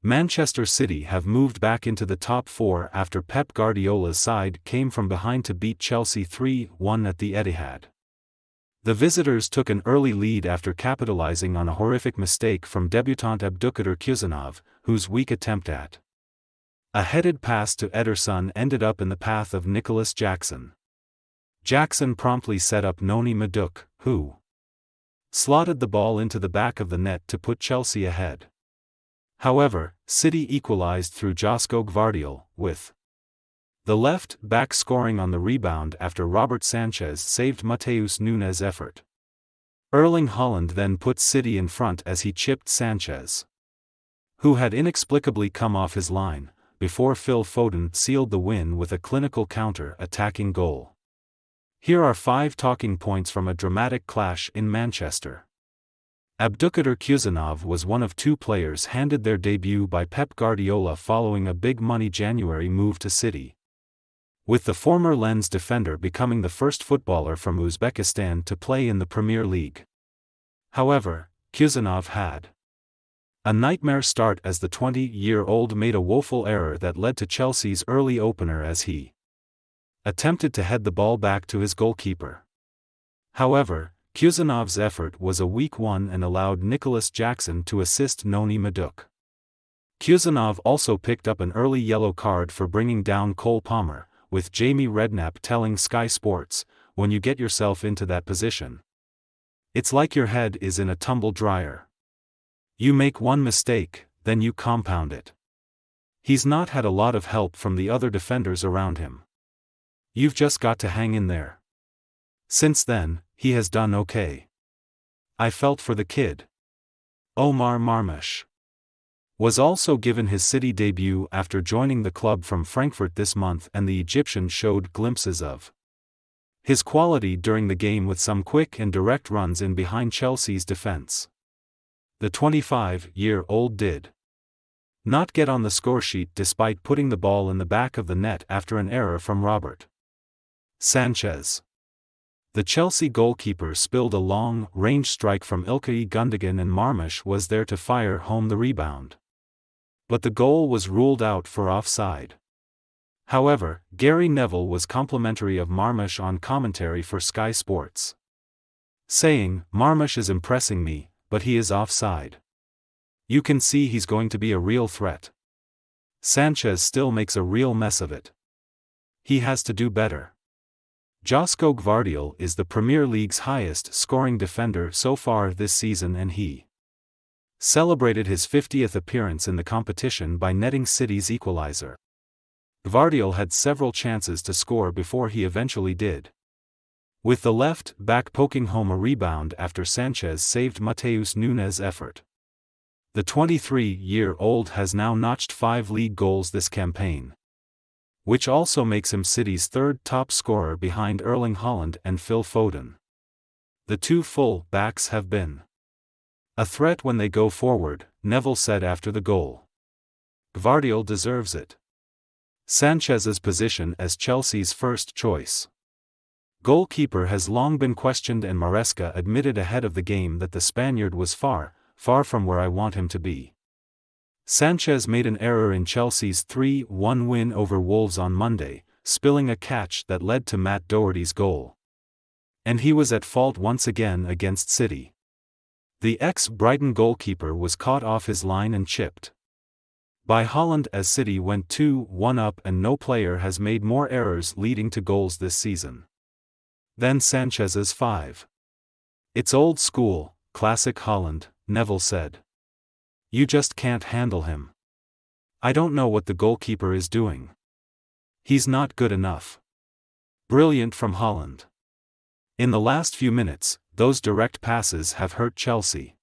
Manchester City have moved back into the top four after Pep Guardiola's side came from behind to beat Chelsea 3-1 at the Etihad. The visitors took an early lead after capitalising on a horrific mistake from debutant Abdukodir Khusanov, whose weak attempt at a headed pass to Ederson ended up in the path of Nicolas Jackson. Jackson promptly set up Noni Madueke, who slotted the ball into the back of the net to put Chelsea ahead. However, City equalised through Josko Gvardiol, with the left back scoring on the rebound after Robert Sanchez saved Matheus Nunes' effort. Erling Haaland then put City in front as he chipped Sanchez, who had inexplicably come off his line, before Phil Foden sealed the win with a clinical counter-attacking goal. Here are 5 talking points from a dramatic clash in Manchester. Abdukodir Khusanov was one of 2 players handed their debut by Pep Guardiola following a big-money January move to City, with the former Lens defender becoming the first footballer from Uzbekistan to play in the Premier League. However, Khusanov had a nightmare start as the 20-year-old made a woeful error that led to Chelsea's early opener as he attempted to head the ball back to his goalkeeper. However, Khusanov's effort was a weak one and allowed Nicolas Jackson to assist Noni Madueke. Khusanov also picked up an early yellow card for bringing down Cole Palmer, with Jamie Redknapp telling Sky Sports, "When you get yourself into that position, it's like your head is in a tumble dryer. You make one mistake, then you compound it. He's not had a lot of help from the other defenders around him. You've just got to hang in there." Since then, he has done okay. I felt for the kid. Omar Marmoush was also given his City debut after joining the club from Frankfurt this month, and the Egyptian showed glimpses of his quality during the game with some quick and direct runs in behind Chelsea's defense. The 25-year-old did not get on the scoresheet despite putting the ball in the back of the net after an error from Robert Sanchez. The Chelsea goalkeeper spilled a long-range strike from İlkay Gundogan and Marmoush was there to fire home the rebound, but the goal was ruled out for offside. However, Gary Neville was complimentary of Marmoush on commentary for Sky Sports, saying, "Marmoush is impressing me, but he is offside. You can see he's going to be a real threat. Sanchez still makes a real mess of it. He has to do better." Josko Gvardiol is the Premier League's highest-scoring defender so far this season, and he celebrated his 50th appearance in the competition by netting City's equaliser. Gvardiol had several chances to score before he eventually did, with the left back poking home a rebound after Sanchez saved Matheus Nunes' effort. The 23-year-old has now notched 5 league goals this campaign, which also makes him City's 3rd top scorer behind Erling Haaland and Phil Foden. The 2 full backs have been a threat when they go forward, Neville said after the goal. Gvardiol deserves it. Sanchez's position as Chelsea's first choice goalkeeper has long been questioned, and Maresca admitted ahead of the game that the Spaniard was far from where I want him to be. Sanchez made an error in Chelsea's 3-1 win over Wolves on Monday, spilling a catch that led to Matt Doherty's goal. And he was at fault once again against City. The ex-Brighton goalkeeper was caught off his line and chipped by Haaland as City went 2-1 up, and no player has made more errors leading to goals this season than Sanchez's 5. "It's old school, classic Haaland," Neville said. "You just can't handle him. I don't know what the goalkeeper is doing. He's not good enough." Brilliant from Haaland. In the last few minutes, those direct passes have hurt Chelsea.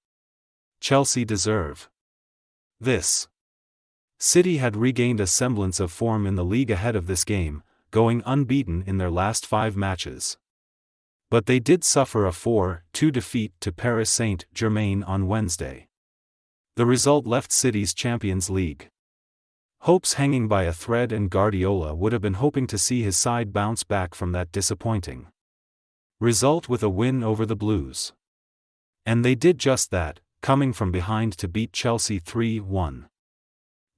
Chelsea deserve this. City had regained a semblance of form in the league ahead of this game, going unbeaten in their last 5 matches. But they did suffer a 4-2 defeat to Paris Saint-Germain on Wednesday. The result left City's Champions League hopes hanging by a thread, and Guardiola would have been hoping to see his side bounce back from that disappointing result with a win over the Blues. And they did just that, coming from behind to beat Chelsea 3-1.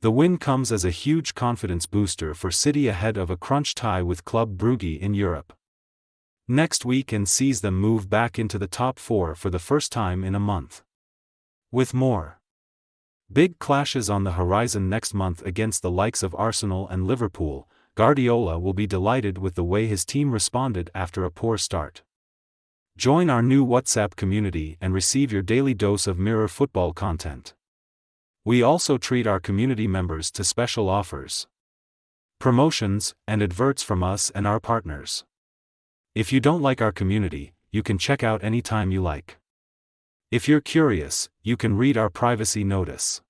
The win comes as a huge confidence booster for City ahead of a crunch tie with Club Brugge in Europe next week and sees them move back into the top 4 for the first time in a month. With more big clashes on the horizon next month against the likes of Arsenal and Liverpool, Guardiola will be delighted with the way his team responded after a poor start. Join our new WhatsApp community and receive your daily dose of Mirror football content. We also treat our community members to special offers, promotions, and adverts from us and our partners. If you don't like our community, you can check out anytime you like. If you're curious, you can read our privacy notice.